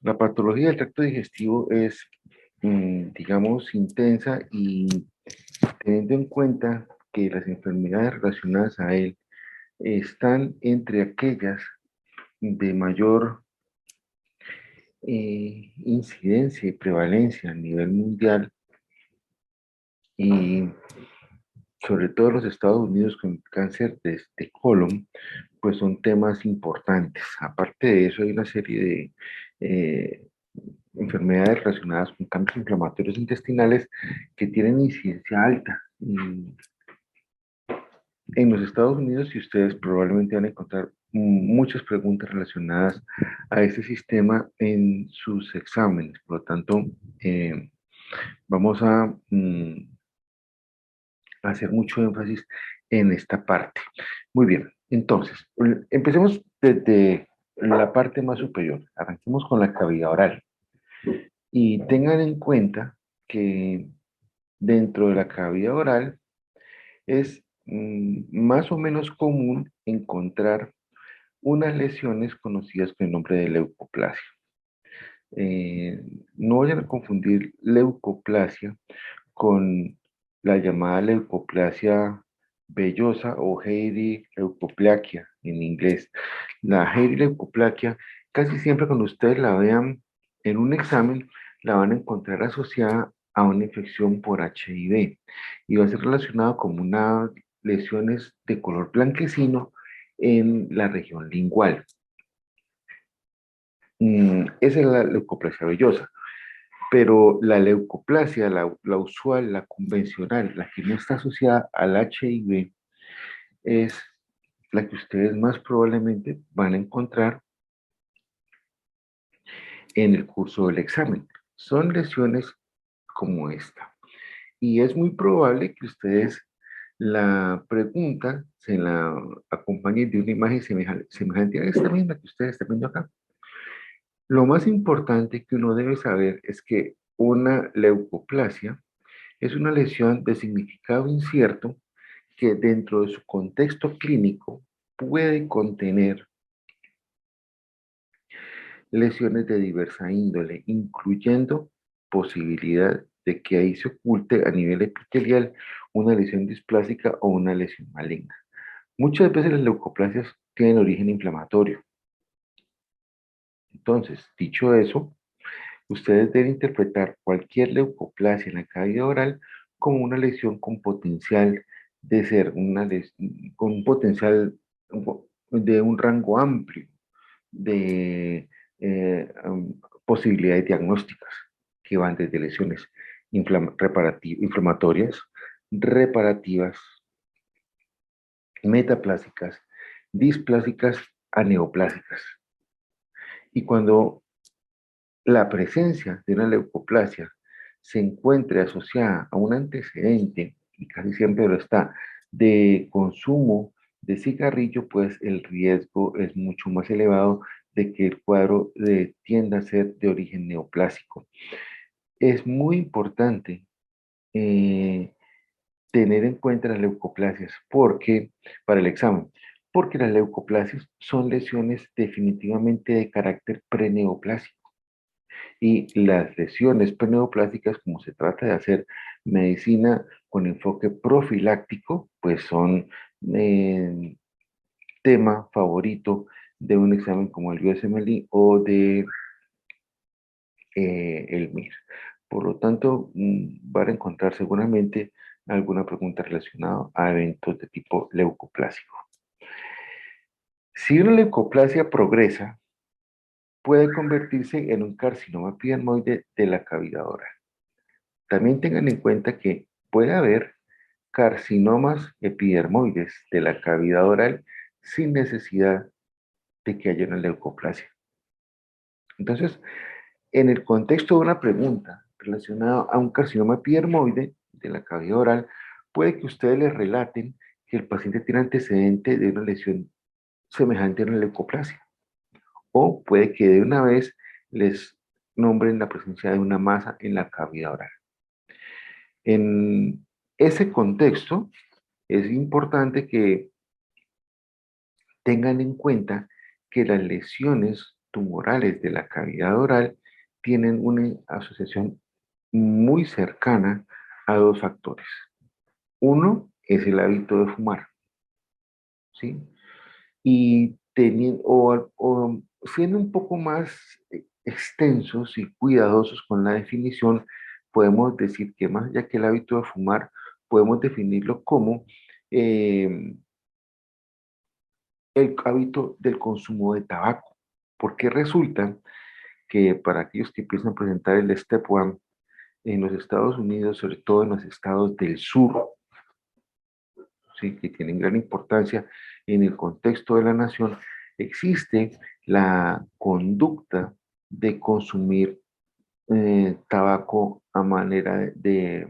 La patología del tracto digestivo es, digamos, intensa y teniendo en cuenta que las enfermedades relacionadas a él están entre aquellas de mayor incidencia y prevalencia a nivel mundial y sobre todo en los Estados Unidos con cáncer de colon, pues son temas importantes. Aparte de eso, hay una serie de enfermedades relacionadas con cambios inflamatorios intestinales que tienen incidencia alta. En los Estados Unidos, y ustedes probablemente van a encontrar muchas preguntas relacionadas a este sistema en sus exámenes. Por lo tanto, vamos a hacer mucho énfasis en esta parte. Muy bien, entonces, empecemos desde la parte más superior. Arranquemos con la cavidad oral. Y tengan en cuenta que dentro de la cavidad oral es más o menos común encontrar unas lesiones conocidas con el nombre de leucoplasia. Eh, no vayan a confundir leucoplasia con la llamada leucoplasia vellosa o hairy leucoplaquia en inglés. La hairy leucoplaquia, casi siempre cuando ustedes la vean en un examen, la van a encontrar asociada a una infección por HIV y va a ser relacionado con unas lesiones de color blanquecino en la región lingual. Esa es la leucoplasia vellosa. Pero la leucoplasia, la usual, la convencional, la que no está asociada al HIV, es la que ustedes más probablemente van a encontrar en el curso del examen. Son lesiones como esta. Y es muy probable que ustedes la pregunta se la acompañen de una imagen semejante a esta misma que ustedes están viendo acá. Lo más importante que uno debe saber es que una leucoplasia es una lesión de significado incierto que dentro de su contexto clínico puede contener lesiones de diversa índole, incluyendo posibilidad de que ahí se oculte a nivel epitelial una lesión displásica o una lesión maligna. Muchas veces las leucoplasias tienen origen inflamatorio. Entonces, dicho eso, ustedes deben interpretar cualquier leucoplasia en la cavidad oral como una lesión con potencial de ser con un potencial de un rango amplio de posibilidades diagnósticas que van desde lesiones inflamatorias, reparativas, metaplásicas, displásicas a neoplásicas. Y cuando la presencia de una leucoplasia se encuentre asociada a un antecedente, y casi siempre lo está, de consumo de cigarrillo, pues el riesgo es mucho más elevado de que el cuadro tienda a ser de origen neoplásico. Es muy importante eh, tener en cuenta las leucoplasias porque, para el examen, porque las leucoplasias son lesiones definitivamente de carácter preneoplásico. Y las lesiones preneoplásicas, como se trata de hacer medicina con enfoque profiláctico, pues son eh, tema favorito de un examen como el USMLE o de el MIR. Por lo tanto, van a encontrar seguramente alguna pregunta relacionada a eventos de tipo leucoplásico. Si una leucoplasia progresa, puede convertirse en un carcinoma epidermoide de la cavidad oral. También tengan en cuenta que puede haber carcinomas epidermoides de la cavidad oral sin necesidad de que haya una leucoplasia. Entonces, en el contexto de una pregunta relacionada a un carcinoma epidermoide de la cavidad oral, puede que ustedes les relaten que el paciente tiene antecedente de una lesión semejante a una leucoplasia. O puede que de una vez les nombren la presencia de una masa en la cavidad oral. En ese contexto, es importante que tengan en cuenta que las lesiones tumorales de la cavidad oral tienen una asociación muy cercana a dos factores. Uno es el hábito de fumar, ¿sí? Y teniendo, o siendo un poco más extensos y cuidadosos con la definición, podemos decir que más allá que el hábito de fumar, podemos definirlo como eh, el hábito del consumo de tabaco, porque resulta que para aquellos que empiezan a presentar el Step 1 en los Estados Unidos, sobre todo en los estados del sur, ¿sí? Que tienen gran importancia en el contexto de la nación, existe la conducta de consumir tabaco a manera de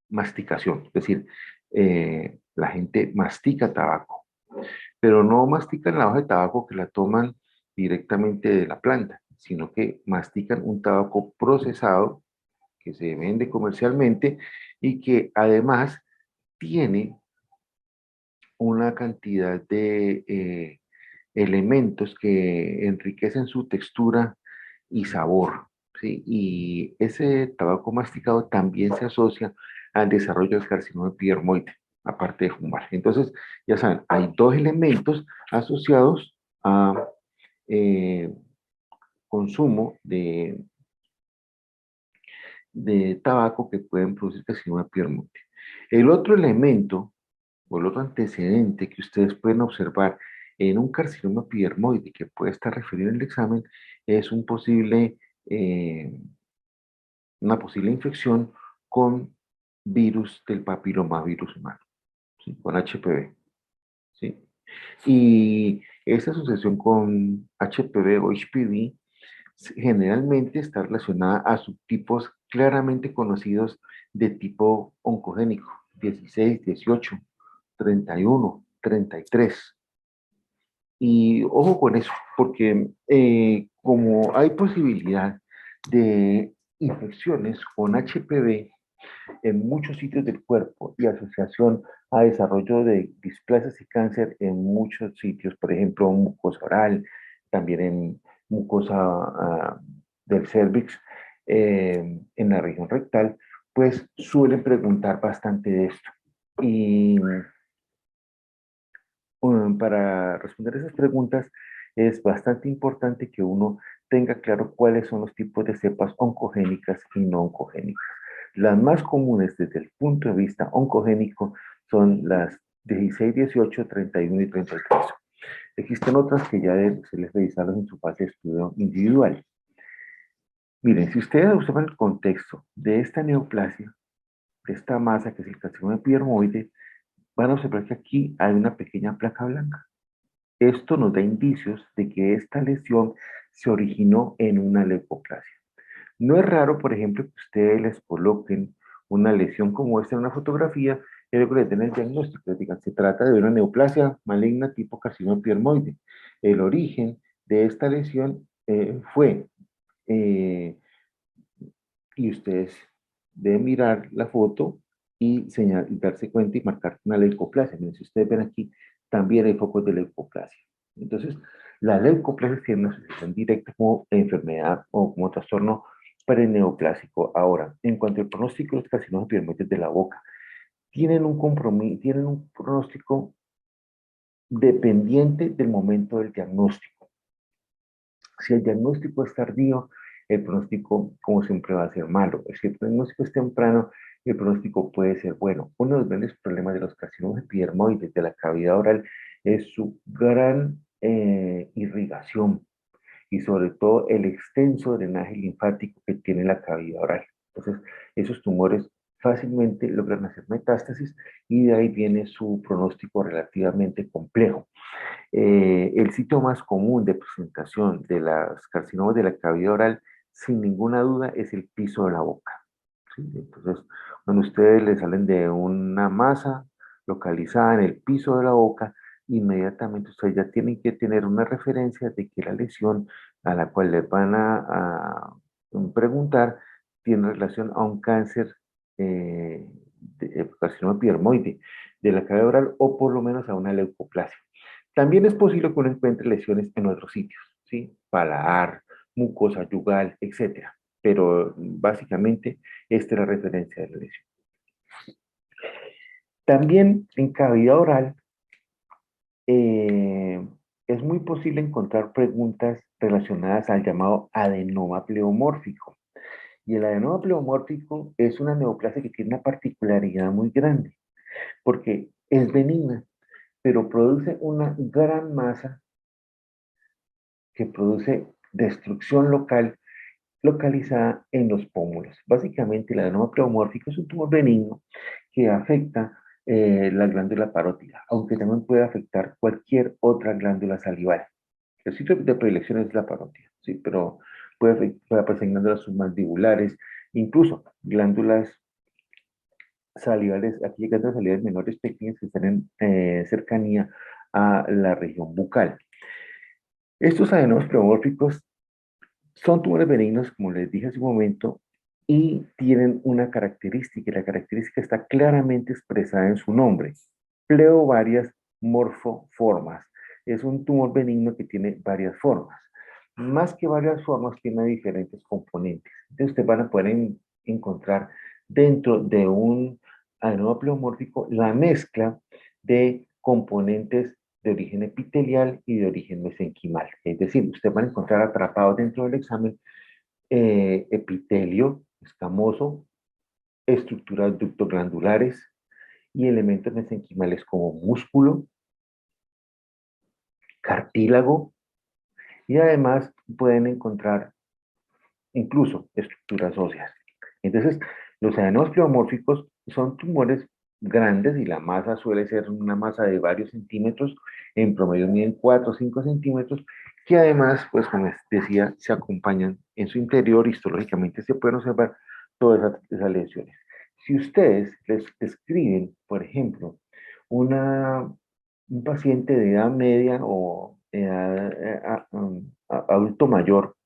masticación, es decir, la gente mastica tabaco, pero no mastican la hoja de tabaco que la toman directamente de la planta, sino que mastican un tabaco procesado que se vende comercialmente y que además tiene una cantidad de elementos que enriquecen su textura y sabor, ¿sí? Y ese tabaco masticado también se asocia al desarrollo del carcinoma epidermoide, aparte de fumar. Entonces, ya saben, hay dos elementos asociados a eh, consumo de tabaco que pueden producir carcinoma epidermoide. El otro elemento o el otro antecedente que ustedes pueden observar en un carcinoma epidermoide que puede estar referido en el examen es eh, una posible infección con virus del papilomavirus humano, ¿sí? Con HPV, ¿sí? Y esta asociación con HPV o HPV generalmente está relacionada a subtipos claramente conocidos de tipo oncogénico, 16, 18, 31, 33. Y ojo con eso, porque como hay posibilidad de infecciones con HPV en muchos sitios del cuerpo y asociación a desarrollo de displasias y cáncer en muchos sitios, por ejemplo, mucosa oral, también en mucosa del cervix, en la región rectal, pues suelen preguntar bastante de esto. Y para responder esas preguntas es bastante importante que uno tenga claro cuáles son los tipos de cepas oncogénicas y no oncogénicas. Las más comunes desde el punto de vista oncogénico son las 16, 18, 31 y 33. Existen otras que ya se les revisaron en su fase de estudio individual. Miren, si ustedes observan el contexto de esta neoplasia, de esta masa que es el carcinoma epidermoide, van a observar que aquí hay una pequeña placa blanca. Esto nos da indicios de que esta lesión se originó en una leucoplasia. No es raro, por ejemplo, que ustedes les coloquen una lesión como esta en una fotografía y luego le den el diagnóstico. Digan, se trata de una neoplasia maligna tipo carcinoma epidermoide. El origen de esta lesión fue, eh, y ustedes deben mirar la foto y darse cuenta y marcar una leucoplasia. Miren, si ustedes ven aquí, también hay focos de leucoplasia. Entonces, la leucoplasia tiene una asociación directa como enfermedad o como trastorno preneoplásico. Ahora, en cuanto al pronóstico de los carcinomas epidermoides de la boca, tienen un pronóstico dependiente del momento del diagnóstico. Si el diagnóstico es tardío, el pronóstico, como siempre, va a ser malo. Si el diagnóstico es temprano, el pronóstico puede ser bueno. Uno de los grandes problemas de los carcinomas epidermoides de la cavidad oral es su gran irrigación y sobre todo el extenso drenaje linfático que tiene la cavidad oral. Entonces, esos tumores fácilmente logran hacer metástasis y de ahí viene su pronóstico relativamente complejo. El sitio más común de presentación de las carcinomas de la cavidad oral, sin ninguna duda, es el piso de la boca. ¿Sí? Entonces, cuando ustedes le salen de una masa localizada en el piso de la boca, inmediatamente ustedes ya tienen que tener una referencia de que la lesión a la cual les van a preguntar tiene relación a un cáncer de carcinoma epidermoide de la cavidad oral o por lo menos a una leucoplasia. También es posible que uno encuentre lesiones en otros sitios, ¿sí? paladar, mucosa yugal, etcétera. Pero básicamente esta es la referencia de la lesión. También en cavidad oral eh, es muy posible encontrar preguntas relacionadas al llamado adenoma pleomórfico. Y el adenoma pleomórfico es una neoplasia que tiene una particularidad muy grande, porque es benigna, pero produce una gran masa que produce destrucción local localizada en los pómulos. Básicamente, el adenoma pleomórfico es un tumor benigno que afecta la glándula parótida, aunque también puede afectar cualquier otra glándula salival. El sitio de predilección es la parótida, sí, pero puede aparecer en glándulas submandibulares, incluso glándulas salivales, aquí glándulas salivales menores pequeñas que están en cercanía a la región bucal. Estos adenomas pleomórficos son tumores benignos, como les dije hace un momento, y tienen una característica, y la característica está claramente expresada en su nombre, pleovarias morfoformas. Es un tumor benigno que tiene varias formas. Más que varias formas, tiene diferentes componentes. Entonces, ustedes van a poder encontrar dentro de un adenoma pleomórfico la mezcla de componentes de origen epitelial y de origen mesenquimal. Es decir, usted va a encontrar atrapado dentro del examen epitelio escamoso, estructuras ductoglandulares y elementos mesenquimales como músculo, cartílago y además pueden encontrar incluso estructuras óseas. Entonces, los adenomas pleomórficos son tumores grandes y la masa suele ser una masa de varios centímetros, en promedio miden 4 o 5 centímetros, que además, pues como les decía, se acompañan en su interior, histológicamente se pueden observar todas esas lesiones. Si ustedes les describen, por ejemplo, un paciente de edad media o edad, adulto mayor,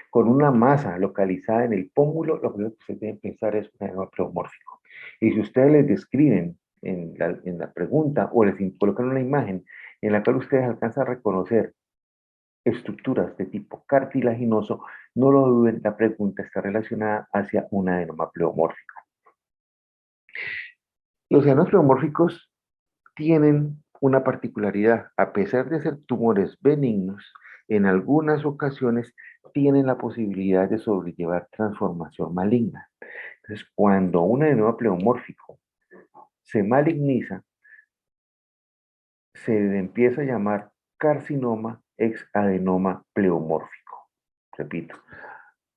con una masa localizada en el pómulo, lo primero que ustedes deben pensar es un adenoma pleomórfico. Y si ustedes les describen en la pregunta o les colocan una imagen en la cual ustedes alcanzan a reconocer estructuras de tipo cartilaginoso, no lo duden, la pregunta está relacionada hacia un adenoma pleomórfico. Los adenomas pleomórficos tienen una particularidad. A pesar de ser tumores benignos, en algunas ocasiones tienen la posibilidad de sobrellevar transformación maligna. Entonces, cuando un adenoma pleomórfico se maligniza, se empieza a llamar carcinoma exadenoma pleomórfico. Repito,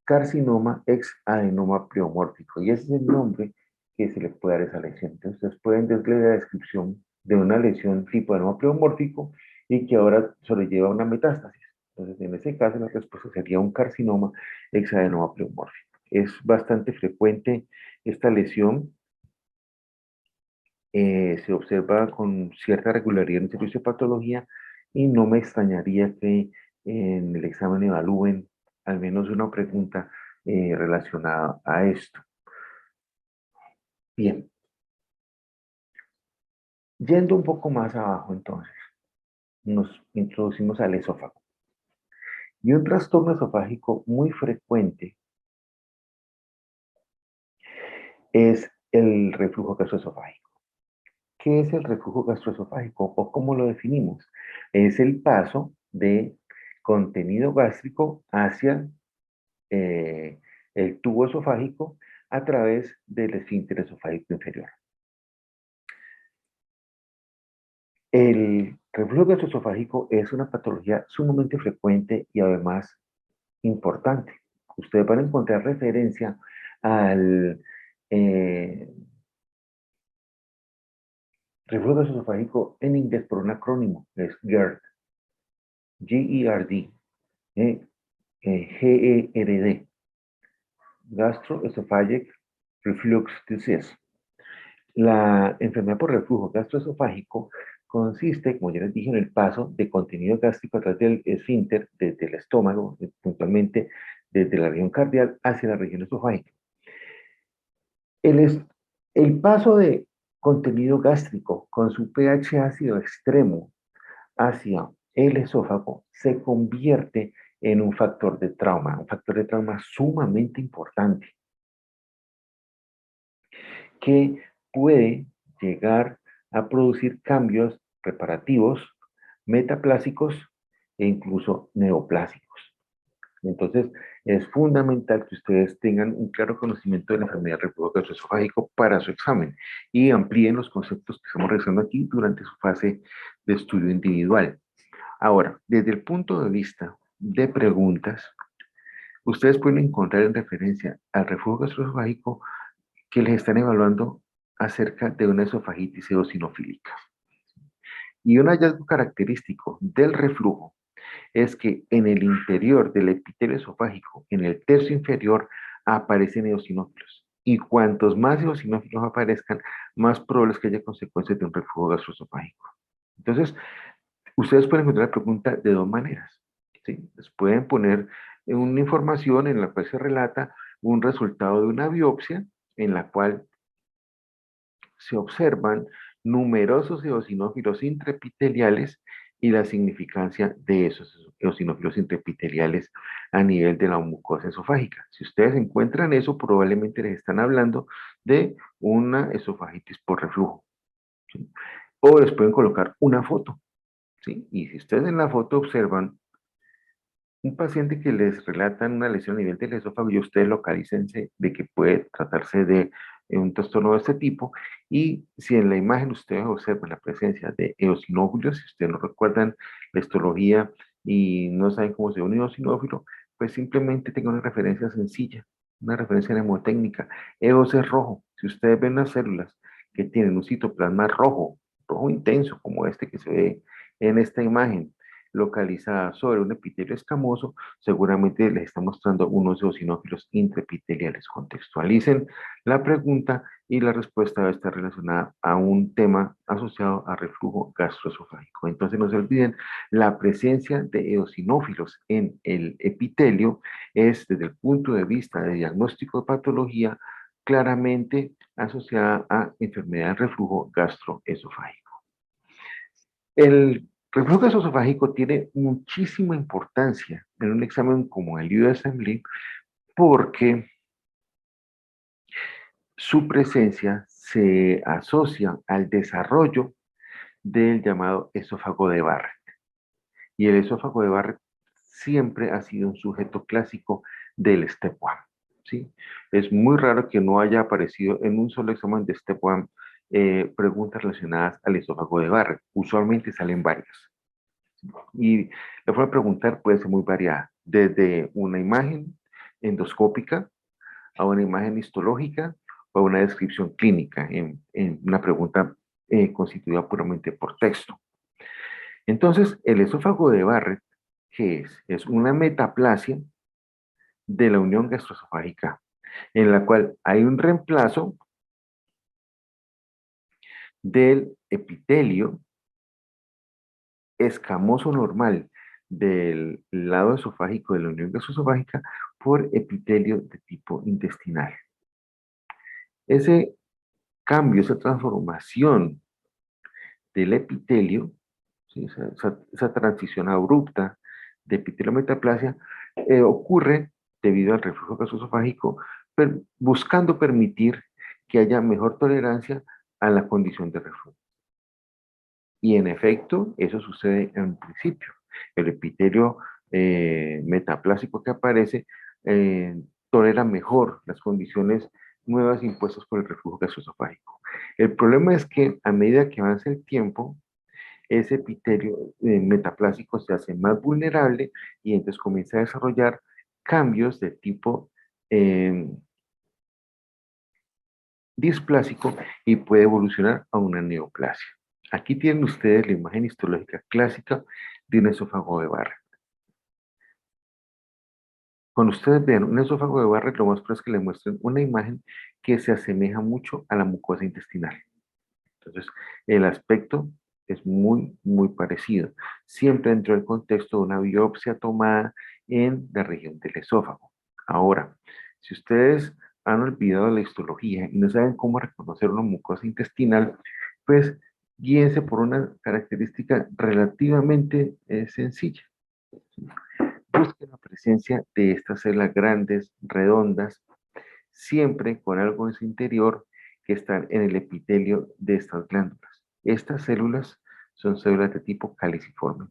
carcinoma exadenoma pleomórfico. Y ese es el nombre que se le puede dar a esa lesión. Entonces, ustedes pueden darle la descripción de una lesión tipo adenoma pleomórfico y que ahora sobrelleva una metástasis. Entonces, en ese caso, la respuesta sería un carcinoma exadenoma pleomórfico. Es bastante frecuente esta lesión. Se observa con cierta regularidad en el servicio de patología y no me extrañaría que en el examen evalúen al menos una pregunta relacionada a esto. Bien, yendo un poco más abajo entonces, nos introducimos al esófago. Y un trastorno esofágico muy frecuente es el reflujo gastroesofágico. ¿Qué es el reflujo gastroesofágico o cómo lo definimos? Es el paso de contenido gástrico hacia eh, el tubo esofágico a través del esfínter esofágico inferior. El reflujo gastroesofágico es una patología sumamente frecuente y además importante. Ustedes van a encontrar referencia al reflujo gastroesofágico en inglés por un acrónimo, es GERD, G-E-R-D, G-E-R-D, Gastroesophageal Reflux Disease. La enfermedad por reflujo gastroesofágico consiste, como ya les dije, en el paso de contenido gástrico a través del esfínter, desde el estómago, puntualmente desde la región cardial hacia la región esofágica. El, el paso de contenido gástrico con su pH ácido extremo hacia el esófago se convierte en un factor de trauma sumamente importante, que puede llegar a producir cambios reparativos, metaplásicos e incluso neoplásicos. Entonces, es fundamental que ustedes tengan un claro conocimiento de la enfermedad del reflujo gastroesofágico para su examen y amplíen los conceptos que estamos realizando aquí durante su fase de estudio individual. Ahora, desde el punto de vista de preguntas, ustedes pueden encontrar en referencia al reflujo gastroesofágico que les están evaluando acerca de una esofagitis eosinofílica. Y un hallazgo característico del reflujo es que en el interior del epitelio esofágico, en el tercio inferior, aparecen eosinófilos. Y cuantos más eosinófilos aparezcan, más probable es que haya consecuencias de un reflujo gastroesofágico. Entonces, ustedes pueden encontrar la pregunta de dos maneras. ¿Sí? Les pueden poner una información en la cual se relata un resultado de una biopsia en la cual se observan numerosos eosinófilos intraepiteliales y la significancia de esos eosinófilos intraepiteliales a nivel de la mucosa esofágica. Si ustedes encuentran eso, probablemente les están hablando de una esofagitis por reflujo. ¿Sí? O les pueden colocar una foto. ¿Sí? Y si ustedes en la foto observan un paciente que les relatan una lesión a nivel del esófago y ustedes localícense de que puede tratarse de un trastorno de este tipo. Y si en la imagen ustedes observan la presencia de eosinófilos, si ustedes no recuerdan la histología y no saben cómo se ve un eosinófilo, pues simplemente tengan una referencia sencilla, una referencia mnemotécnica. EOS es rojo. Si ustedes ven las células que tienen un citoplasma rojo, rojo intenso, como este que se ve en esta imagen, localizada sobre un epitelio escamoso, seguramente les está mostrando unos eosinófilos intraepiteliales. Contextualicen la pregunta y la respuesta debe estar relacionada a un tema asociado a reflujo gastroesofágico. Entonces no se olviden, la presencia de eosinófilos en el epitelio es, desde el punto de vista de diagnóstico de patología, claramente asociada a enfermedad de reflujo gastroesofágico. El reflujo gastroesofágico tiene muchísima importancia en un examen como el USMLE porque su presencia se asocia al desarrollo del llamado esófago de Barrett. Y el esófago de Barrett siempre ha sido un sujeto clásico del STEP 1. ¿Sí? Es muy raro que no haya aparecido en un solo examen de STEP 1 preguntas relacionadas al esófago de Barrett. Usualmente salen varias. Y la forma de preguntar puede ser muy variada, desde una imagen endoscópica a una imagen histológica o a una descripción clínica en una pregunta constituida puramente por texto. Entonces, el esófago de Barrett, ¿qué es? Es una metaplasia de la unión gastroesofágica, en la cual hay un reemplazo del epitelio escamoso normal del lado esofágico de la unión gastroesofágica por epitelio de tipo intestinal. Ese cambio, esa transformación del epitelio, ¿sí? Esa transición abrupta de epitelio a metaplasia, ocurre debido al reflujo gastroesofágico, buscando permitir que haya mejor tolerancia a la condición de reflujo. Y en efecto, eso sucede en principio. El epitelio metaplásico que aparece tolera mejor las condiciones nuevas impuestas por el reflujo gastroesofágico. El problema es que a medida que avanza el tiempo, ese epitelio metaplásico se hace más vulnerable y entonces comienza a desarrollar cambios de tipo displásico y puede evolucionar a una neoplasia. Aquí tienen ustedes la imagen histológica clásica de un esófago de Barrett. Cuando ustedes vean un esófago de Barrett, lo más probable es que le muestren una imagen que se asemeja mucho a la mucosa intestinal. Entonces, el aspecto es muy, muy parecido. Siempre dentro del contexto de una biopsia tomada en la región del esófago. Ahora, si ustedes han olvidado la histología y no saben cómo reconocer una mucosa intestinal, pues guíense por una característica relativamente sencilla. busque la presencia de estas células grandes, redondas, siempre con algo en su interior que están en el epitelio de estas glándulas. Estas células son células de tipo caliciforme.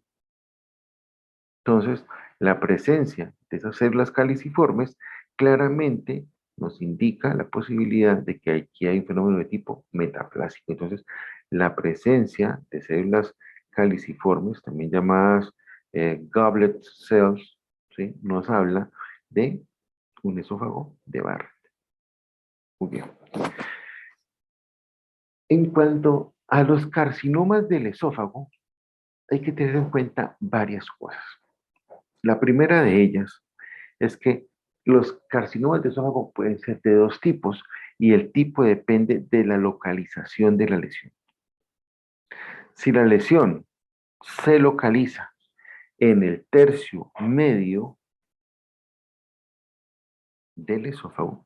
Entonces, la presencia de esas células caliciformes claramente nos indica la posibilidad de que aquí hay un fenómeno de tipo metaplásico. Entonces, la presencia de células caliciformes, también llamadas goblet cells, ¿sí? Nos habla de un esófago de Barrett. Muy bien. En cuanto a los carcinomas del esófago, hay que tener en cuenta varias cosas. La primera de ellas es que los carcinomas de esófago pueden ser de dos tipos y el tipo depende de la localización de la lesión. Si la lesión se localiza en el tercio medio del esófago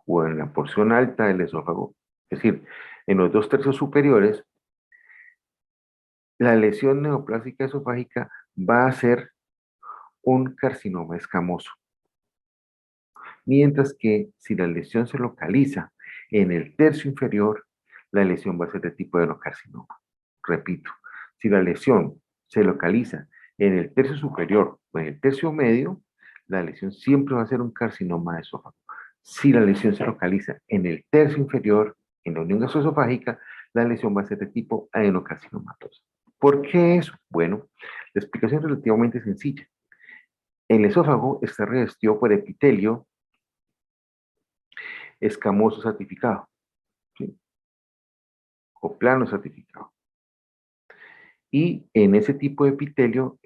o en la porción alta del esófago, es decir, en los dos tercios superiores, la lesión neoplásica esofágica va a ser un carcinoma escamoso. Mientras que si la lesión se localiza en el tercio inferior, la lesión va a ser de tipo adenocarcinoma. Repito, si la lesión se localiza en el tercio superior o en el tercio medio, la lesión siempre va a ser un carcinoma de esófago. Si la lesión se localiza en el tercio inferior, en la unión gastroesofágica, la lesión va a ser de tipo adenocarcinomatosa. ¿Por qué eso? Bueno, la explicación es relativamente sencilla. El esófago está revestido por epitelio escamoso certificado, ¿sí? O plano certificado. Y en ese tipo de epitelio,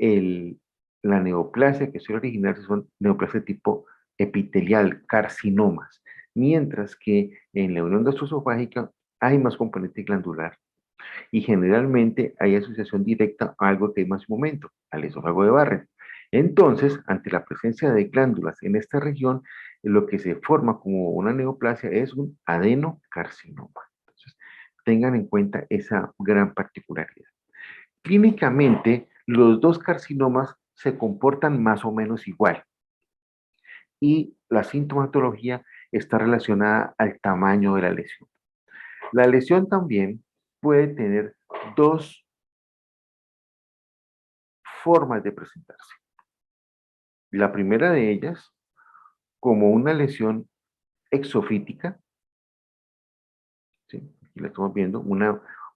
la neoplasia que suele originarse son neoplasias de tipo epitelial, carcinomas, mientras que en la unión gastroesofágica hay más componente glandular y generalmente hay asociación directa a algo que hay más momento, al esófago de Barrett. Entonces, ante la presencia de glándulas en esta región, lo que se forma como una neoplasia es un adenocarcinoma. Entonces, tengan en cuenta esa gran particularidad. Clínicamente, los dos carcinomas se comportan más o menos igual y la sintomatología está relacionada al tamaño de la lesión. La lesión también puede tener dos formas de presentarse. La primera de ellas, como una lesión exofítica, ¿sí? Aquí la estamos viendo,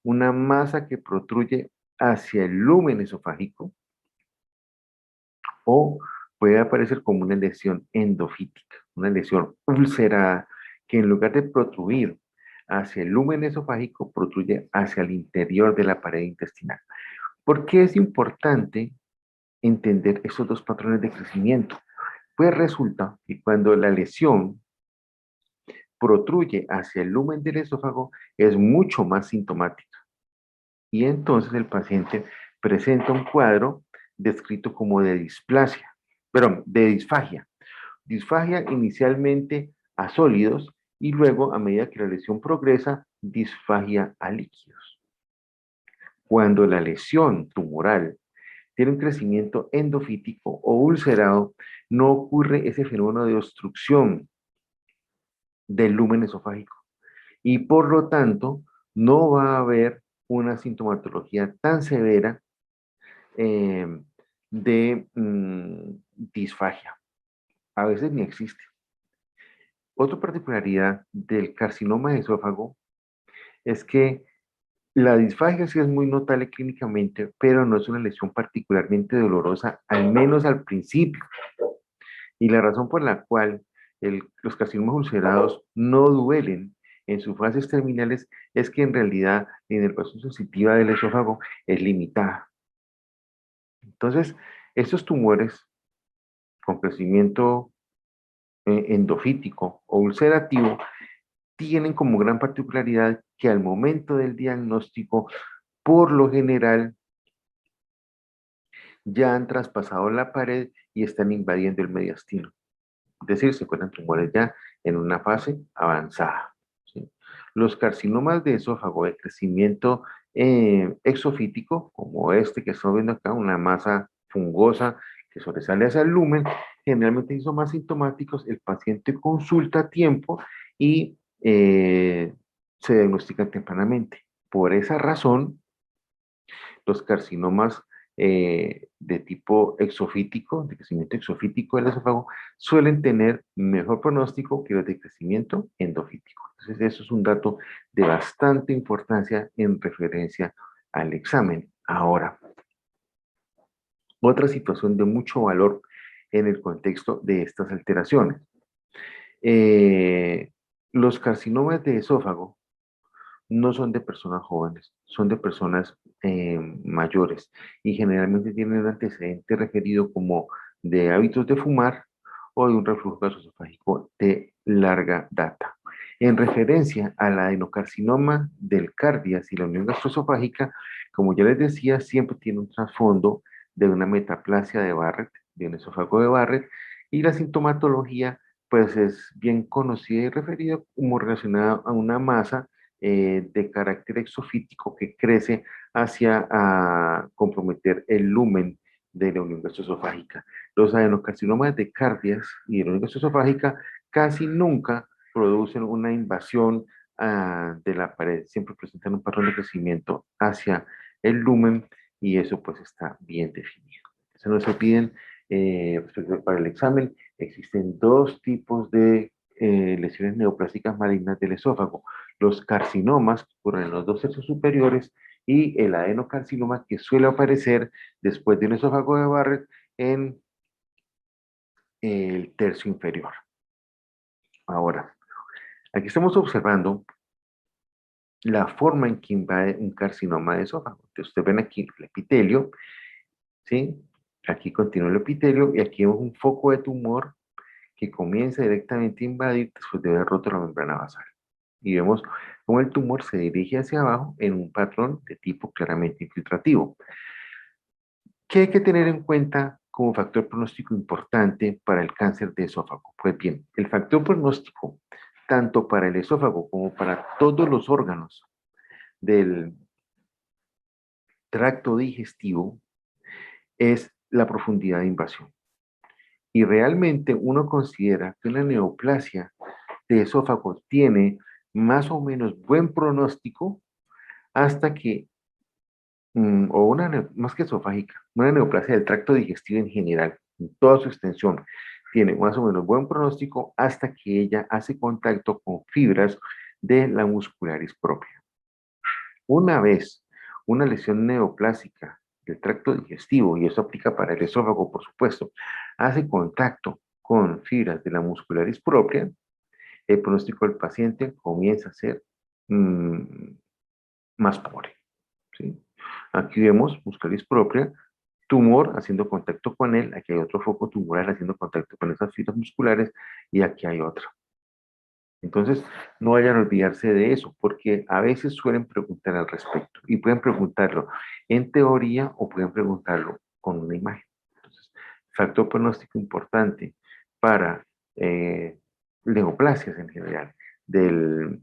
una masa que protruye hacia el lumen esofágico, o puede aparecer como una lesión endofítica, una lesión ulcerada que en lugar de protruir hacia el lumen esofágico, protruye hacia el interior de la pared intestinal. ¿Por qué es importante entender estos dos patrones de crecimiento? Pues resulta que cuando la lesión protruye hacia el lumen del esófago es mucho más sintomática y entonces el paciente presenta un cuadro descrito como de displasia, perdón, de disfagia. Disfagia inicialmente a sólidos y luego, a medida que la lesión progresa, disfagia a líquidos. Cuando la lesión tumoral tiene un crecimiento endofítico o ulcerado, no ocurre ese fenómeno de obstrucción del lumen esofágico y por lo tanto no va a haber una sintomatología tan severa eh, de disfagia. A veces ni existe. Otra particularidad del carcinoma de esófago es que la disfagia sí es muy notable clínicamente, pero no es una lesión particularmente dolorosa, al menos al principio. Y la razón por la cual los carcinomas ulcerados no duelen en sus fases terminales es que en realidad la inervación sensitiva del esófago es limitada. Entonces, estos tumores con crecimiento endofítico o ulcerativo tienen como gran particularidad que al momento del diagnóstico, por lo general, ya han traspasado la pared y están invadiendo el mediastino. Es decir, se encuentran tumores ya en una fase avanzada, ¿sí? Los carcinomas de esófago de crecimiento exofítico, como este que estamos viendo acá, una masa fungosa que sobresale hacia el lumen, generalmente son más sintomáticos, el paciente consulta a tiempo y se diagnostican tempranamente. Por esa razón, los carcinomas de tipo exofítico, de crecimiento exofítico del esófago, suelen tener mejor pronóstico que los de crecimiento endofítico. Entonces, eso es un dato de bastante importancia en referencia al examen. Ahora, otra situación de mucho valor en el contexto de estas alteraciones. Eh, los carcinomas de esófago no son de personas jóvenes, son de personas mayores y generalmente tienen un antecedente referido como de hábitos de fumar o de un reflujo gastroesofágico de larga data. En referencia al adenocarcinoma del cardias y la unión gastroesofágica, como ya les decía, siempre tiene un trasfondo de una metaplasia de Barrett, de un esófago de Barrett, y la sintomatología pues es bien conocida y referida como relacionada a una masa de carácter exofítico que crece hacia a comprometer el lumen de la unión gastroesofágica. Los adenocarcinomas de cardias y de la unión gastroesofágica casi nunca producen una invasión de la pared, siempre presentan un patrón de crecimiento hacia el lumen y eso pues está bien definido. Entonces no se piden para el examen, existen dos tipos de lesiones neoplásicas malignas del esófago, los carcinomas que ocurren en los dos tercios superiores y el adenocarcinoma que suele aparecer después del esófago de Barrett en el tercio inferior. Ahora, aquí estamos observando la forma en que invade un carcinoma de esófago. Entonces, ustedes ven aquí el epitelio, ¿sí? Aquí continúa el epitelio y aquí vemos un foco de tumor que comienza directamente a invadir después de haber roto la membrana basal. Y vemos cómo el tumor se dirige hacia abajo en un patrón de tipo claramente infiltrativo. ¿Qué hay que tener en cuenta como factor pronóstico importante para el cáncer de esófago? Pues bien, el factor pronóstico, tanto para el esófago como para todos los órganos del tracto digestivo, es la profundidad de invasión. Y realmente uno considera que una neoplasia de esófago tiene más o menos buen pronóstico hasta que, o una, más que esofágica, una neoplasia del tracto digestivo en general, en toda su extensión, tiene más o menos buen pronóstico hasta que ella hace contacto con fibras de la muscularis propia. Una vez una lesión neoplásica del tracto digestivo, y eso aplica para el esófago, por supuesto, hace contacto con fibras de la muscularis propia, el pronóstico del paciente comienza a ser mmm, más pobre. ¿Sí? Aquí vemos muscaris propia, tumor haciendo contacto con él, aquí hay otro foco tumoral haciendo contacto con esas fibras musculares y aquí hay otro. Entonces, no vayan a olvidarse de eso, porque a veces suelen preguntar al respecto y pueden preguntarlo en teoría o pueden preguntarlo con una imagen. Entonces, factor pronóstico importante para neoplasias en general del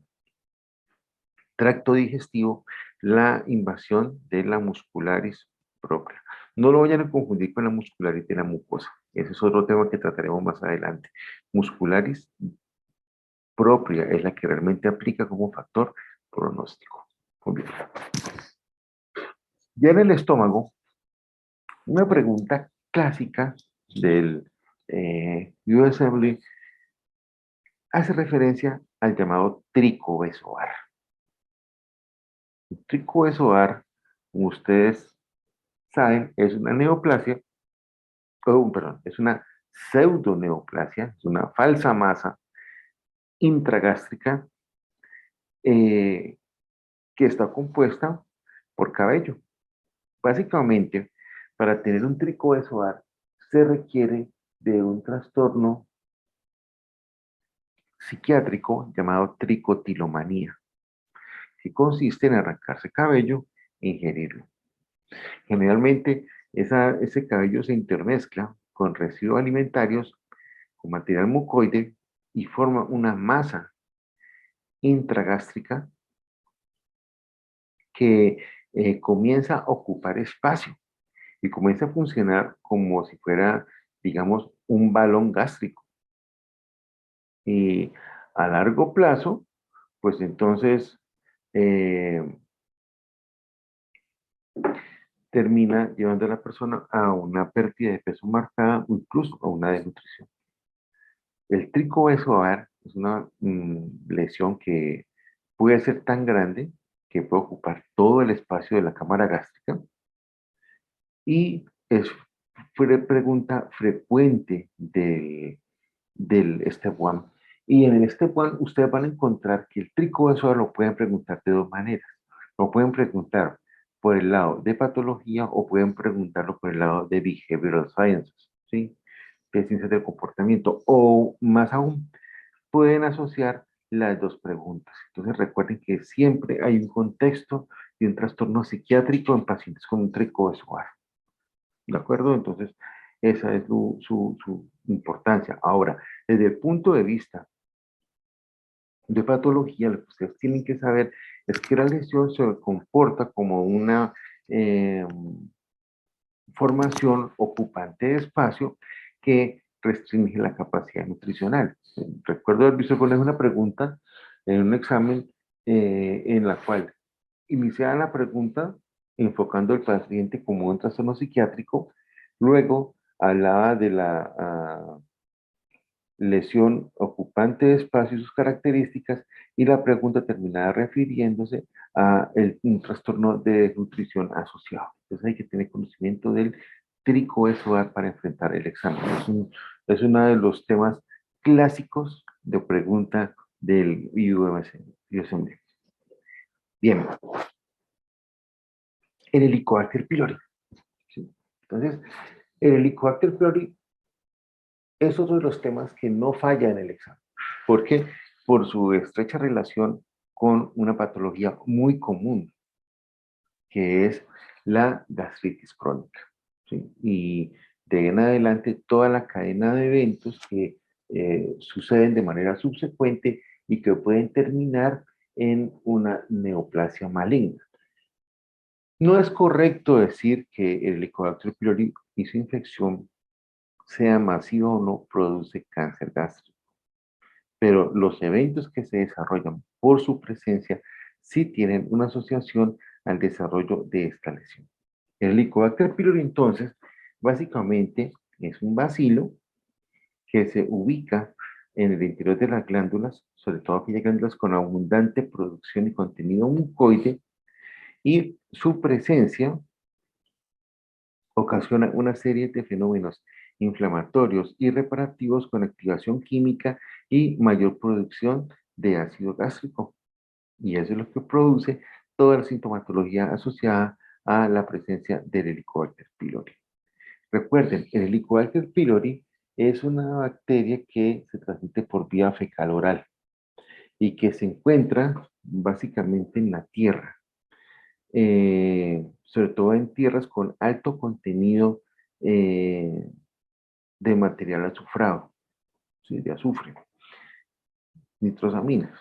tracto digestivo, la invasión de la muscularis propia. No lo vayan a confundir con la muscularis de la mucosa. Ese es otro tema que trataremos más adelante. Muscularis propia es la que realmente aplica como factor pronóstico. Muy bien. Ya en el estómago, una pregunta clásica del USMLE hace referencia al llamado tricobesoar. El tricobesoar, como ustedes saben, es una neoplasia, perdón, es una pseudoneoplasia, es una falsa masa intragástrica eh, que está compuesta por cabello. Básicamente, para tener un tricobesoar se requiere de un trastorno psiquiátrico llamado tricotilomanía, que consiste en arrancarse cabello e ingerirlo. Generalmente, ese cabello se intermezcla con residuos alimentarios, con material mucoide y forma una masa intragástrica que comienza a ocupar espacio y comienza a funcionar como si fuera, digamos, un balón gástrico. Y a largo plazo, pues entonces eh, termina llevando a la persona a una pérdida de peso marcada o incluso a una desnutrición. El tricobeso ovar es una lesión que puede ser tan grande que puede ocupar todo el espacio de la cámara gástrica y es pregunta frecuente del Step 1. Y en el Step 1 ustedes van a encontrar que el tricobeso lo pueden preguntar de dos maneras. Lo pueden preguntar por el lado de patología o pueden preguntarlo por el lado de behavioral sciences, ¿sí? De ciencias del comportamiento. O más aún, pueden asociar las dos preguntas. Entonces recuerden que siempre hay un contexto de un trastorno psiquiátrico en pacientes con un tricobeso. ¿De acuerdo? Entonces, esa es su importancia. Ahora, desde el punto de vista de patología, lo que ustedes tienen que saber es que la lesión se comporta como una eh, formación ocupante de espacio que restringe la capacidad nutricional. Recuerdo haber visto poner una pregunta en un examen en la cual iniciaba la pregunta enfocando al paciente como un trastorno psiquiátrico, luego hablaba de la lesión ocupante de espacio y sus características, y la pregunta terminaba refiriéndose a un trastorno de desnutrición asociado. Entonces hay que tener conocimiento del tricoesoar para enfrentar el examen. Es uno de los temas clásicos de pregunta del IUSM. Bien, el Helicobacter pylori. ¿Sí? Entonces, el Helicobacter pylori es otro de los temas que no falla en el examen. ¿Por qué? Por su estrecha relación con una patología muy común, que es la gastritis crónica. ¿Sí? Y de ahí en adelante toda la cadena de eventos que suceden de manera subsecuente y que pueden terminar en una neoplasia maligna. No es correcto decir que el Helicobacter pylori y su infección, sea masiva o no, produce cáncer gástrico, pero los eventos que se desarrollan por su presencia sí tienen una asociación al desarrollo de esta lesión. El Helicobacter pylori, entonces, básicamente es un bacilo que se ubica en el interior de las glándulas, sobre todo aquellas glándulas con abundante producción y contenido mucoide, y su presencia ocasiona una serie de fenómenos inflamatorios y reparativos con activación química y mayor producción de ácido gástrico. Y eso es lo que produce toda la sintomatología asociada a la presencia del Helicobacter pylori. Recuerden, el Helicobacter pylori es una bacteria que se transmite por vía fecal oral y que se encuentra básicamente en la tierra, sobre todo en tierras con alto contenido eh, de material azufrado, ¿sí? De azufre, nitrosaminas.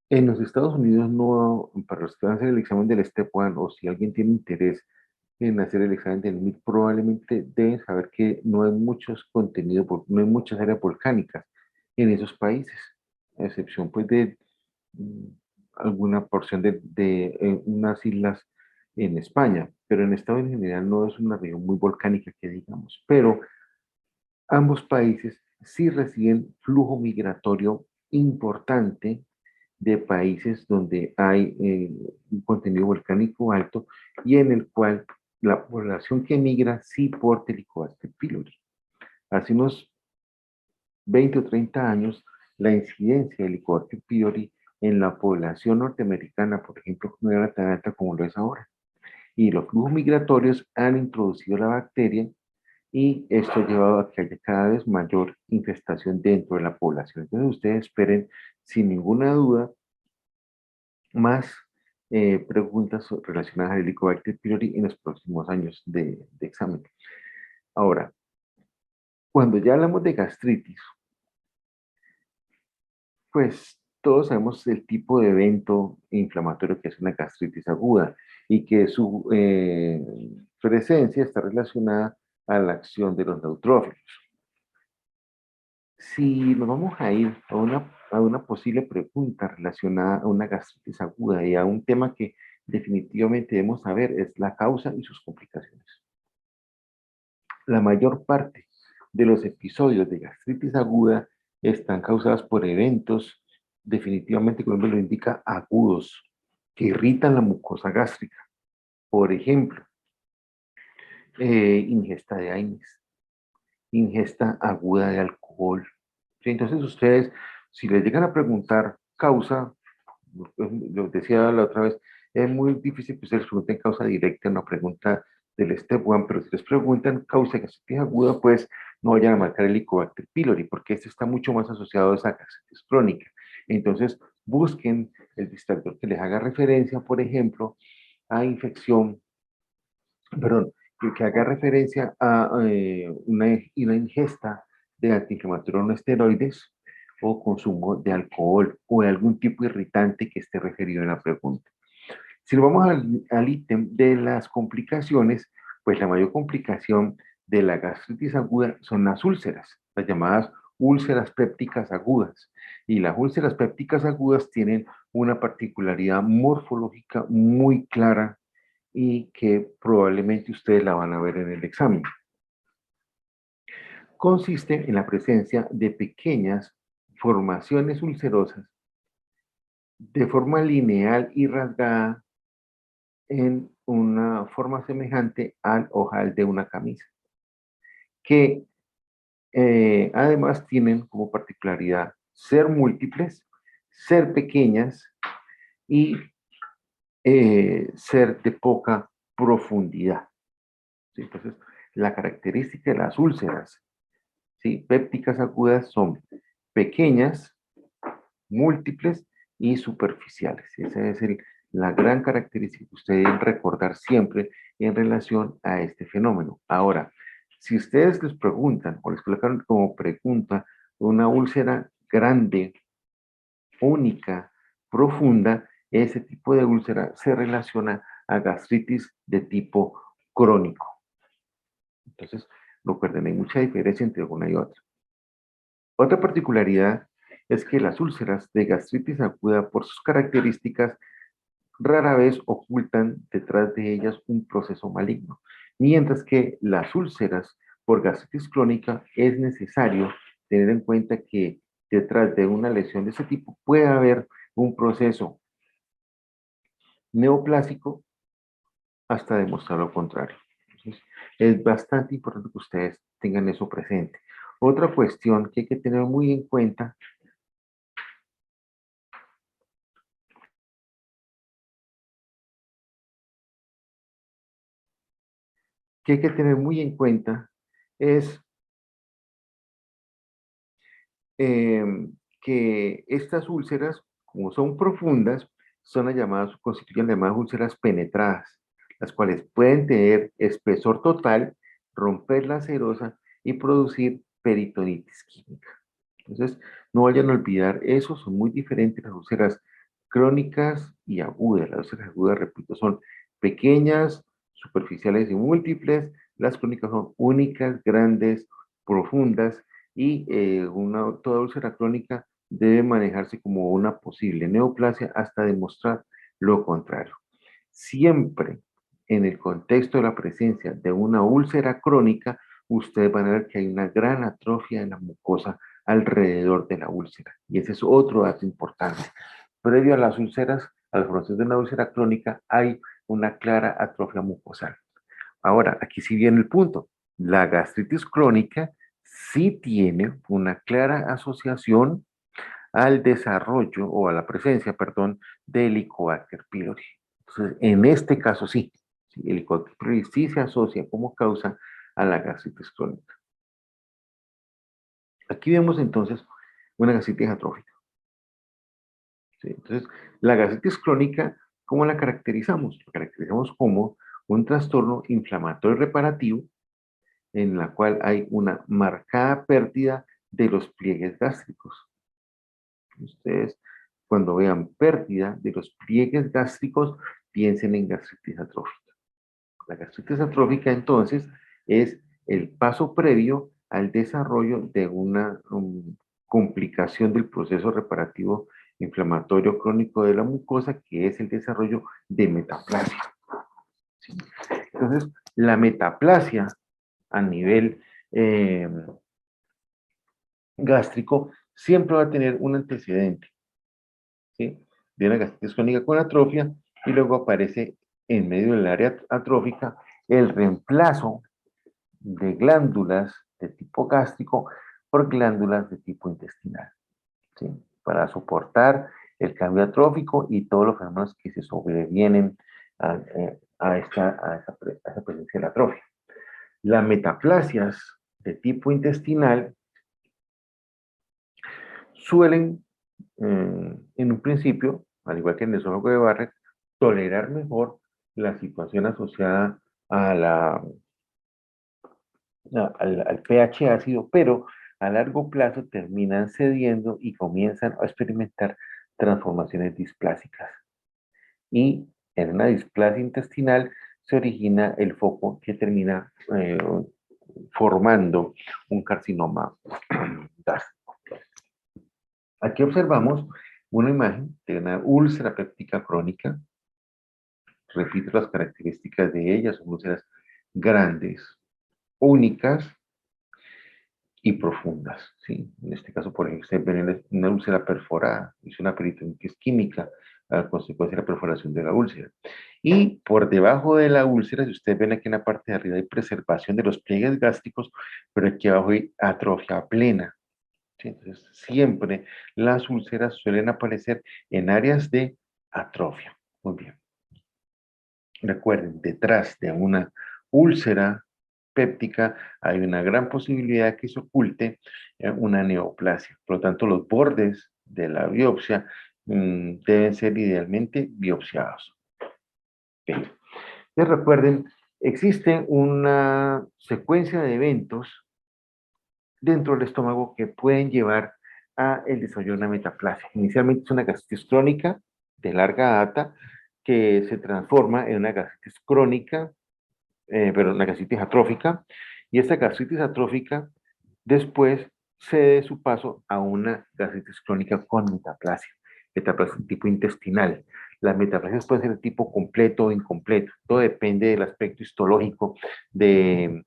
En los Estados Unidos no, para los que van a hacer el examen del Step 1 o si alguien tiene interés en hacer el examen del MIT, probablemente deben saber que no hay muchos contenidos, no hay muchas áreas volcánicas en esos países, a excepción pues de mm, alguna porción de unas islas en España, pero en Estados Unidos en general no es una región muy volcánica que digamos, pero ambos países sí reciben flujo migratorio importante de países donde hay un contenido volcánico alto y en el cual la población que migra sí porta Helicobacter pylori. Hace unos 20 o 30 años, la incidencia de Helicobacter pylori en la población norteamericana, por ejemplo, no era tan alta como lo es ahora. Y los flujos migratorios han introducido la bacteria y esto ha llevado a que haya cada vez mayor infestación dentro de la población. Entonces ustedes esperen sin ninguna duda más preguntas relacionadas al Helicobacter pylori en los próximos años de examen. Ahora, cuando ya hablamos de gastritis, pues todos sabemos el tipo de evento inflamatorio que es una gastritis aguda y que su presencia está relacionada a la acción de los neutrófilos. Si nos vamos a ir a una posible pregunta relacionada a una gastritis aguda y a un tema que definitivamente debemos saber es la causa y sus complicaciones. La mayor parte de los episodios de gastritis aguda están causados por eventos definitivamente, como lo indica, agudos, que irritan la mucosa gástrica. Por ejemplo, ingesta de AINES, ingesta aguda de alcohol. ¿Sí? Entonces ustedes, si les llegan a preguntar causa, lo decía la otra vez, es muy difícil que ustedes pregunten causa directa, una pregunta del step one, pero si les preguntan causa de gastritis aguda, pues no vayan a marcar el Helicobacter pylori, porque este está mucho más asociado a esa gastritis crónica. Entonces, busquen el distractor que les haga referencia, por ejemplo, a infección, perdón, que haga referencia a una ingesta de antiinflamatorios no esteroides o consumo de alcohol o de algún tipo de irritante que esté referido en la pregunta. Si nos vamos al ítem de las complicaciones, pues la mayor complicación de la gastritis aguda son las úlceras, las llamadas úlceras pépticas agudas. Y las úlceras pépticas agudas tienen una particularidad morfológica muy clara y que probablemente ustedes la van a ver en el examen. Consiste en la presencia de pequeñas formaciones ulcerosas de forma lineal y rasgada en una forma semejante al ojal de una camisa, que además tienen como particularidad ser múltiples, ser pequeñas y ser de poca profundidad. ¿Sí? Entonces, la característica de las úlceras, ¿sí?, pépticas agudas son pequeñas, múltiples y superficiales. Esa es la gran característica que ustedes deben recordar siempre en relación a este fenómeno. Ahora, si ustedes les preguntan o les colocan como pregunta una úlcera grande, única, profunda, ese tipo de úlcera se relaciona a gastritis de tipo crónico. Entonces, recuerden, hay mucha diferencia entre una y otra. Otra particularidad es que las úlceras de gastritis aguda, por sus características, rara vez ocultan detrás de ellas un proceso maligno, mientras que las úlceras por gastritis crónica es necesario tener en cuenta que detrás de una lesión de ese tipo puede haber un proceso neoplásico hasta demostrar lo contrario. Entonces, es bastante importante que ustedes tengan eso presente. Otra cuestión que hay que tener muy en cuenta es que estas úlceras, como son profundas, son las llamadas, constituyen las llamadas úlceras penetradas, las cuales pueden tener espesor total, romper la serosa y producir peritonitis química. Entonces, no vayan a olvidar eso, son muy diferentes las úlceras crónicas y agudas. Las úlceras agudas, repito, son pequeñas, superficiales y múltiples. Las crónicas son únicas, grandes, profundas y toda úlcera crónica debe manejarse como una posible neoplasia hasta demostrar lo contrario. Siempre en el contexto de la presencia de una úlcera crónica, ustedes van a ver que hay una gran atrofia de la mucosa alrededor de la úlcera. Y ese es otro dato importante. Previo a las úlceras, a la formación de una úlcera crónica, hay una clara atrofia mucosal. Ahora, aquí sí viene el punto. La gastritis crónica sí tiene una clara asociación al desarrollo o a la presencia, perdón, de Helicobacter pylori. Entonces, en este caso sí, el Helicobacter pylori sí se asocia como causa a la gastritis crónica. Aquí vemos entonces una gastritis atrófica. ¿Sí? Entonces, la gastritis crónica, ¿cómo la caracterizamos? La caracterizamos como un trastorno inflamatorio reparativo en la cual hay una marcada pérdida de los pliegues gástricos. Ustedes Cuando vean pérdida de los pliegues gástricos, piensen en gastritis atrófica. La gastritis atrófica, entonces, es el paso previo al desarrollo de una complicación del proceso reparativo inflamatorio crónico de la mucosa, que es el desarrollo de metaplasia. ¿Sí? Entonces, la metaplasia a nivel gástrico siempre va a tener un antecedente, ¿sí? De una gastritis crónica con atrofia, y luego aparece en medio del área atrófica el reemplazo de glándulas de tipo gástrico por glándulas de tipo intestinal, ¿sí? Para soportar el cambio atrófico y todos los fenómenos que se sobrevienen a esa presencia de la atrofia. Las metaplasias de tipo intestinal suelen, en un principio, al igual que en el esófago de Barrett, tolerar mejor la situación asociada a al pH ácido, pero a largo plazo terminan cediendo y comienzan a experimentar transformaciones displásicas. Y en una displasia intestinal se origina el foco que termina formando un carcinoma gástrico. Aquí observamos una imagen de una úlcera péptica crónica. Repito las características de ella: son úlceras grandes, únicas y profundas, ¿sí? En este caso, por ejemplo, ustedes ven una úlcera perforada, es una peritonitis química a consecuencia de la perforación de la úlcera. Y por debajo de la úlcera, si ustedes ven aquí en la parte de arriba, hay preservación de los pliegues gástricos, pero aquí abajo hay atrofia plena, ¿sí? Entonces, siempre las úlceras suelen aparecer en áreas de atrofia. Muy bien. Recuerden, detrás de una úlcera péptica hay una gran posibilidad que se oculte una neoplasia. Por lo tanto, los bordes de la biopsia deben ser idealmente biopsiados. Bien. Entonces, recuerden, existe una secuencia de eventos dentro del estómago que pueden llevar a el desarrollo de una metaplasia. Inicialmente es una gastritis crónica de larga data que se transforma en una gastritis crónica, pero una gastritis atrófica, y esta gastritis atrófica después cede su paso a una gastritis crónica con metaplasia, metaplasia tipo intestinal. Las metaplasias pueden ser de tipo completo o incompleto, todo depende del aspecto histológico de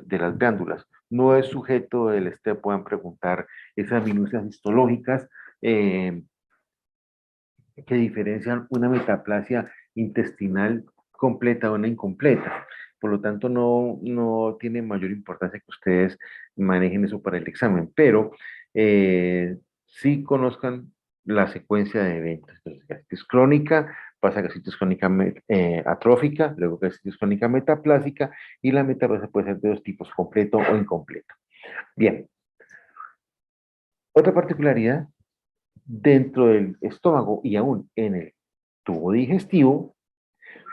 las glándulas. No es sujeto del puedan preguntar esas minucias histológicas que diferencian una metaplasia intestinal completa o una incompleta. Por lo tanto, no tiene mayor importancia que ustedes manejen eso para el examen, pero sí conozcan la secuencia de eventos. Entonces, gastritis crónica, pasa a gastritis crónica atrófica, luego gastritis crónica metaplásica, y la metaplasia puede ser de dos tipos, completo o incompleto. Bien, otra particularidad dentro del estómago y aún en el tubo digestivo,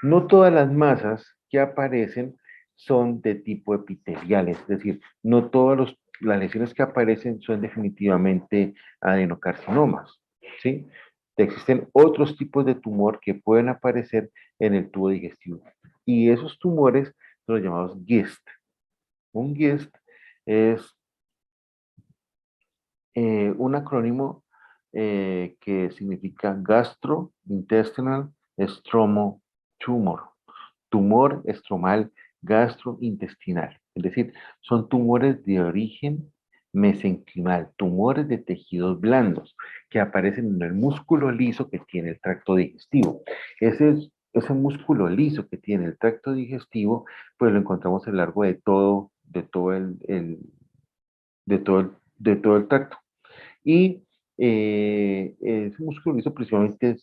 no todas las masas que aparecen son de tipo epitelial, es decir, no todas las lesiones que aparecen son definitivamente adenocarcinomas, ¿sí? Existen otros tipos de tumor que pueden aparecer en el tubo digestivo, y esos tumores son los llamados GIST. Un GIST es un acrónimo que significa Gastrointestinal Stromal Tumor, tumor estromal gastrointestinal. Es decir, son tumores de origen mesenquimal, tumores de tejidos blandos que aparecen en el músculo liso que tiene el tracto digestivo. Ese músculo liso que tiene el tracto digestivo, pues lo encontramos a lo largo de todo el tracto. Y ese músculo liso principalmente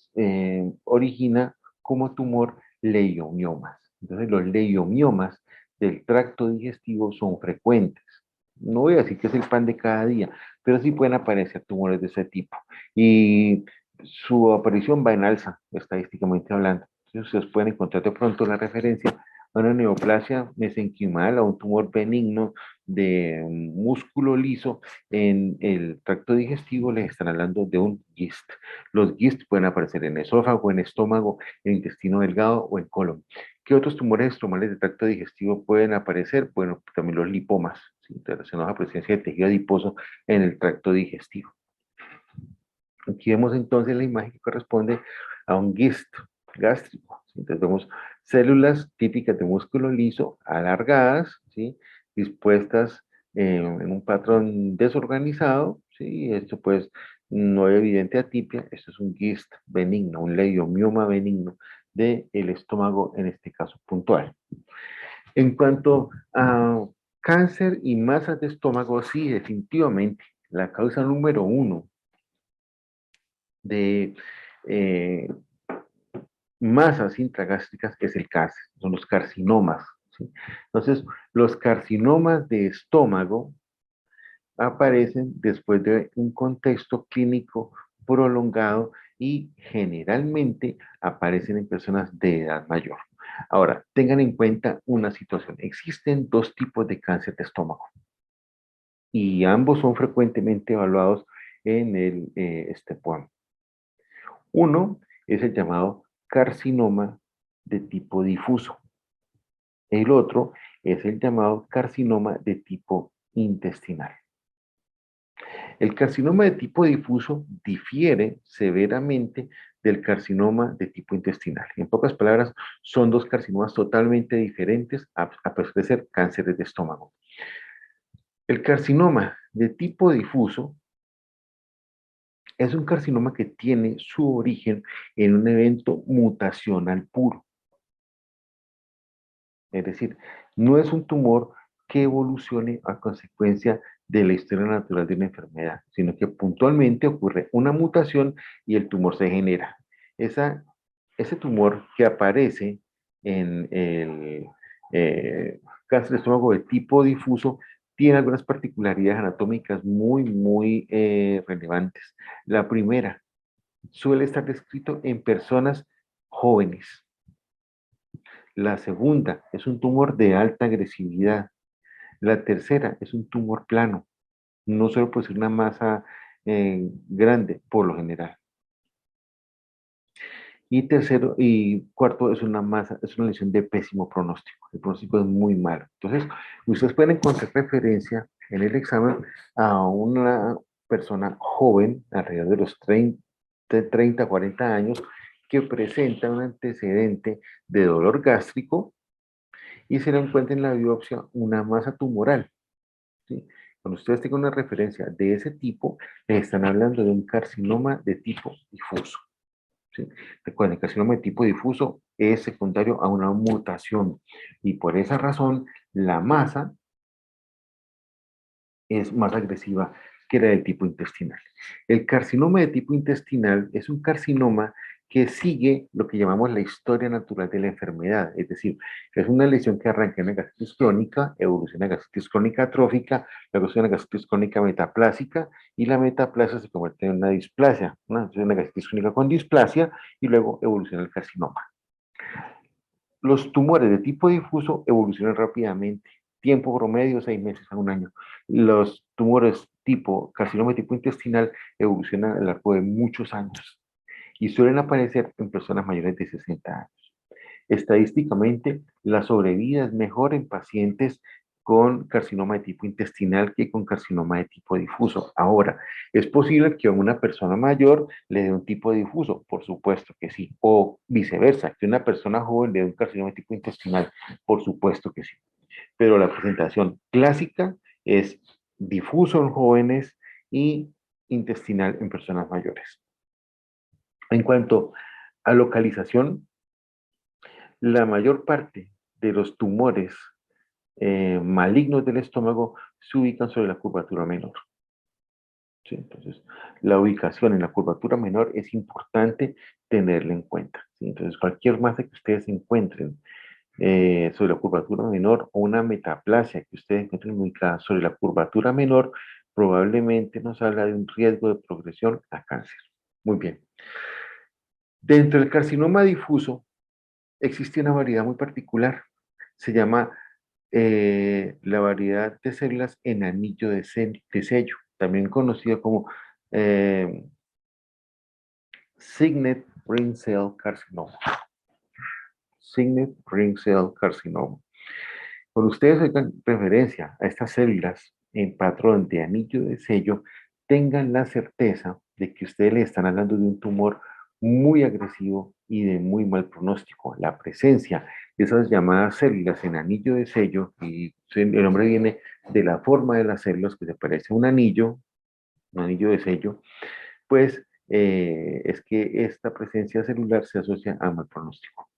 origina como tumor leiomiomas. Entonces, los leiomiomas del tracto digestivo son frecuentes. No voy a decir que es el pan de cada día, pero sí pueden aparecer tumores de ese tipo. Y su aparición va en alza, estadísticamente hablando. Entonces, ustedes pueden encontrar de pronto la referencia a una neoplasia mesenquimal, a un tumor benigno de músculo liso en el tracto digestivo, les están hablando de un GIST. Los GIST pueden aparecer en esófago, en estómago, en intestino delgado o en colon. ¿Qué otros tumores estromales de tracto digestivo pueden aparecer? Bueno, también los lipomas, ¿sí? Relacionados a presencia de tejido adiposo en el tracto digestivo. Aquí vemos entonces la imagen que corresponde a un GIST gástrico. Entonces vemos células típicas de músculo liso, alargadas, ¿sí? Dispuestas en un patrón desorganizado, ¿sí? Esto pues no es evidente atipia, esto es un GIST benigno, un leiomioma benigno del estómago en este caso puntual. En cuanto a cáncer y masas de estómago, sí, definitivamente, la causa número uno de eh, masas intragástricas es el cáncer, son los carcinomas, ¿sí? Entonces, los carcinomas de estómago aparecen después de un contexto clínico prolongado y generalmente aparecen en personas de edad mayor. Ahora, tengan en cuenta una situación. Existen dos tipos de cáncer de estómago y ambos son frecuentemente evaluados en el STEP 1. Uno es el llamado carcinoma de tipo difuso. El otro es el llamado carcinoma de tipo intestinal. El carcinoma de tipo difuso difiere severamente del carcinoma de tipo intestinal. En pocas palabras, son dos carcinomas totalmente diferentes a pesar de ser cánceres de estómago. El carcinoma de tipo difuso es un carcinoma que tiene su origen en un evento mutacional puro. Es decir, no es un tumor que evolucione a consecuencia de la historia natural de una enfermedad, sino que puntualmente ocurre una mutación y el tumor se genera. Ese tumor que aparece en el cáncer de estómago de tipo difuso tiene algunas particularidades anatómicas muy relevantes. La primera, suele estar descrito en personas jóvenes. La segunda es un tumor de alta agresividad. La tercera es un tumor plano. No solo puede ser una masa grande, por lo general. Y tercero y cuarto es una masa, es una lesión de pésimo pronóstico. El pronóstico es muy malo. Entonces, ustedes pueden encontrar referencia en el examen a una persona joven, alrededor de los 30 40 años, que presenta un antecedente de dolor gástrico y se le encuentra en la biopsia una masa tumoral, ¿sí? Cuando ustedes tengan una referencia de ese tipo, les están hablando de un carcinoma de tipo difuso, ¿sí? Recuerden, el carcinoma de tipo difuso es secundario a una mutación y por esa razón la masa es más agresiva que la del tipo intestinal. El carcinoma de tipo intestinal es un carcinoma que sigue lo que llamamos la historia natural de la enfermedad, es decir, que es una lesión que arranca en una gastritis crónica, evoluciona a gastritis crónica atrófica, luego es una gastritis crónica metaplásica y la metaplasia se convierte en una displasia, una gastritis crónica con displasia y luego evoluciona el carcinoma. Los tumores de tipo difuso evolucionan rápidamente, tiempo promedio 6 meses a un año. Los tumores tipo carcinoma de tipo intestinal evolucionan a lo largo de muchos años y suelen aparecer en personas mayores de 60 años. Estadísticamente, la sobrevida es mejor en pacientes con carcinoma de tipo intestinal que con carcinoma de tipo difuso. Ahora, ¿es posible que a una persona mayor le dé un tipo difuso? Por supuesto que sí. O viceversa, que una persona joven le dé un carcinoma de tipo intestinal. Por supuesto que sí. Pero la presentación clásica es difuso en jóvenes y intestinal en personas mayores. En cuanto a localización, la mayor parte de los tumores malignos del estómago se ubican sobre la curvatura menor. ¿Sí? Entonces, la ubicación en la curvatura menor es importante tenerla en cuenta. ¿Sí? Entonces, cualquier masa que ustedes encuentren sobre la curvatura menor o una metaplasia que ustedes encuentren ubicada sobre la curvatura menor, probablemente nos habla de un riesgo de progresión a cáncer. Muy bien. Dentro del carcinoma difuso existe una variedad muy particular. Se llama la variedad de células en anillo de sello, también conocido como eh, Signet Ring Cell Carcinoma. Signet Ring Cell Carcinoma. Cuando ustedes hagan referencia a estas células en patrón de anillo de sello, tengan la certeza de que ustedes le están hablando de un tumor muy agresivo y de muy mal pronóstico. La presencia de esas llamadas células en anillo de sello, y el nombre viene de la forma de las células, que se parece a un anillo de sello, pues es que esta presencia celular se asocia a mal pronóstico.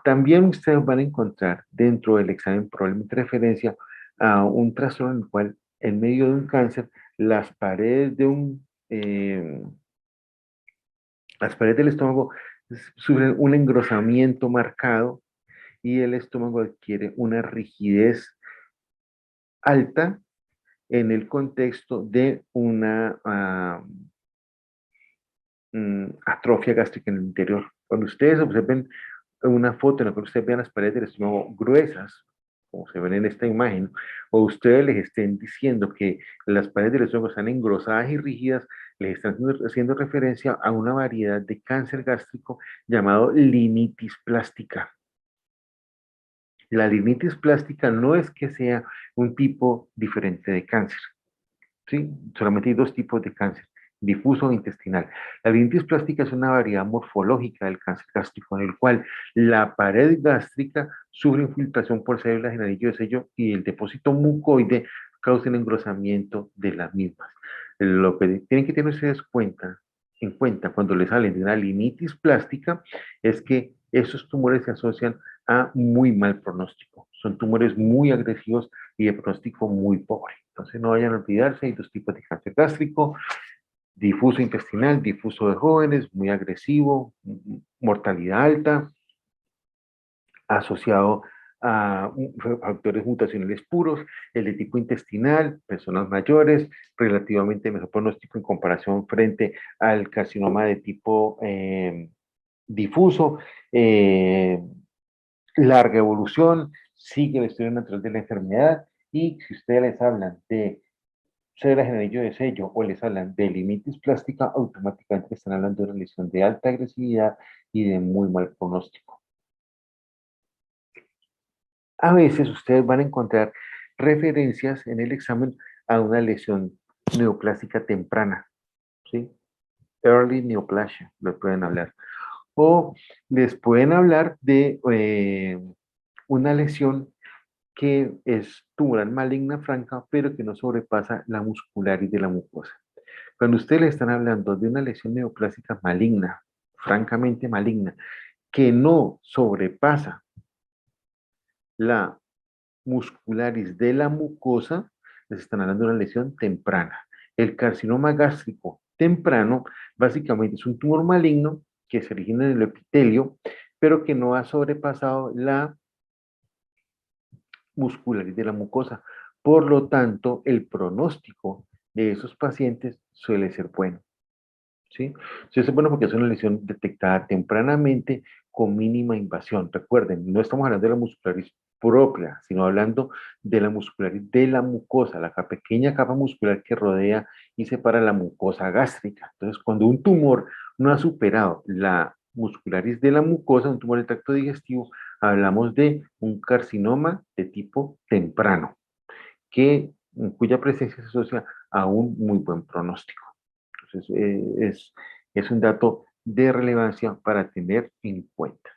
También ustedes van a encontrar dentro del examen probablemente referencia a un trastorno en el cual, en medio de un cáncer, las paredes las paredes del estómago sufren un engrosamiento marcado y el estómago adquiere una rigidez alta en el contexto de una atrofia gástrica en el interior. Cuando ustedes observen una foto en la cual ustedes vean las paredes del estómago gruesas, como se ven en esta imagen, o ustedes les estén diciendo que las paredes del estómago están engrosadas y rígidas, les están haciendo referencia a una variedad de cáncer gástrico llamado linitis plástica. La linitis plástica no es que sea un tipo diferente de cáncer, ¿sí? Solamente hay dos tipos de cáncer, difuso e intestinal. La linitis plástica es una variedad morfológica del cáncer gástrico en el cual la pared gástrica sufre infiltración por células en anillo de sello y el depósito mucoide causa el engrosamiento de las mismas. Lo que tienen que tener ustedes en cuenta cuando les salen de una linitis plástica es que esos tumores se asocian a muy mal pronóstico. Son tumores muy agresivos y de pronóstico muy pobre. Entonces no vayan a olvidarse, hay dos tipos de cáncer gástrico, difuso intestinal, difuso de jóvenes, muy agresivo, mortalidad alta, asociado a factores mutacionales puros, el de tipo intestinal, personas mayores, relativamente mejor pronóstico en comparación frente al carcinoma de tipo difuso, eh, larga evolución, sigue el estudio natural de la enfermedad y si ustedes les hablan de células en anillo de sello o les hablan de limitis plástica, automáticamente están hablando de una lesión de alta agresividad y de muy mal pronóstico. A veces ustedes van a encontrar referencias en el examen a una lesión neoplástica temprana, ¿sí? Early neoplasia, lo pueden hablar. O les pueden hablar de una lesión que es tumoral maligna franca, pero que no sobrepasa la muscularis de la mucosa. Cuando ustedes le están hablando de una lesión neoplásica maligna, francamente maligna, que no sobrepasa la muscularis de la mucosa, les están hablando de una lesión temprana. El carcinoma gástrico temprano básicamente es un tumor maligno que se origina en el epitelio, pero que no ha sobrepasado la musculares de la mucosa. Por lo tanto, el pronóstico de esos pacientes suele ser bueno. ¿Sí? Entonces es bueno porque es una lesión detectada tempranamente con mínima invasión. Recuerden, no estamos hablando de la muscularis propia, sino hablando de la muscularis de la mucosa, la pequeña capa muscular que rodea y separa la mucosa gástrica. Entonces, cuando un tumor no ha superado la muscularis de la mucosa, un tumor del tracto digestivo, hablamos de un carcinoma de tipo temprano, cuya presencia se asocia a un muy buen pronóstico. Entonces, es un dato de relevancia para tener en cuenta.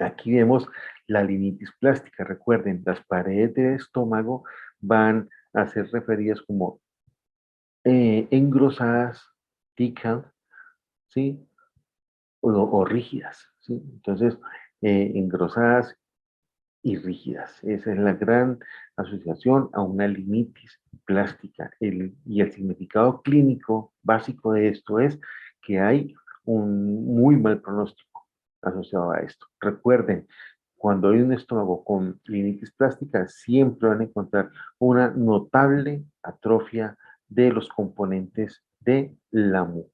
Aquí vemos la linitis plástica. Recuerden, las paredes del estómago van a ser referidas como engrosadas, thickened, ¿sí? O rígidas, ¿sí? Entonces, engrosadas y rígidas. Esa es la gran asociación a una linitis plástica. Y el significado clínico básico de esto es que hay un muy mal pronóstico asociado a esto. Recuerden, cuando hay un estómago con linitis plástica, siempre van a encontrar una notable atrofia de los componentes de la mucosa.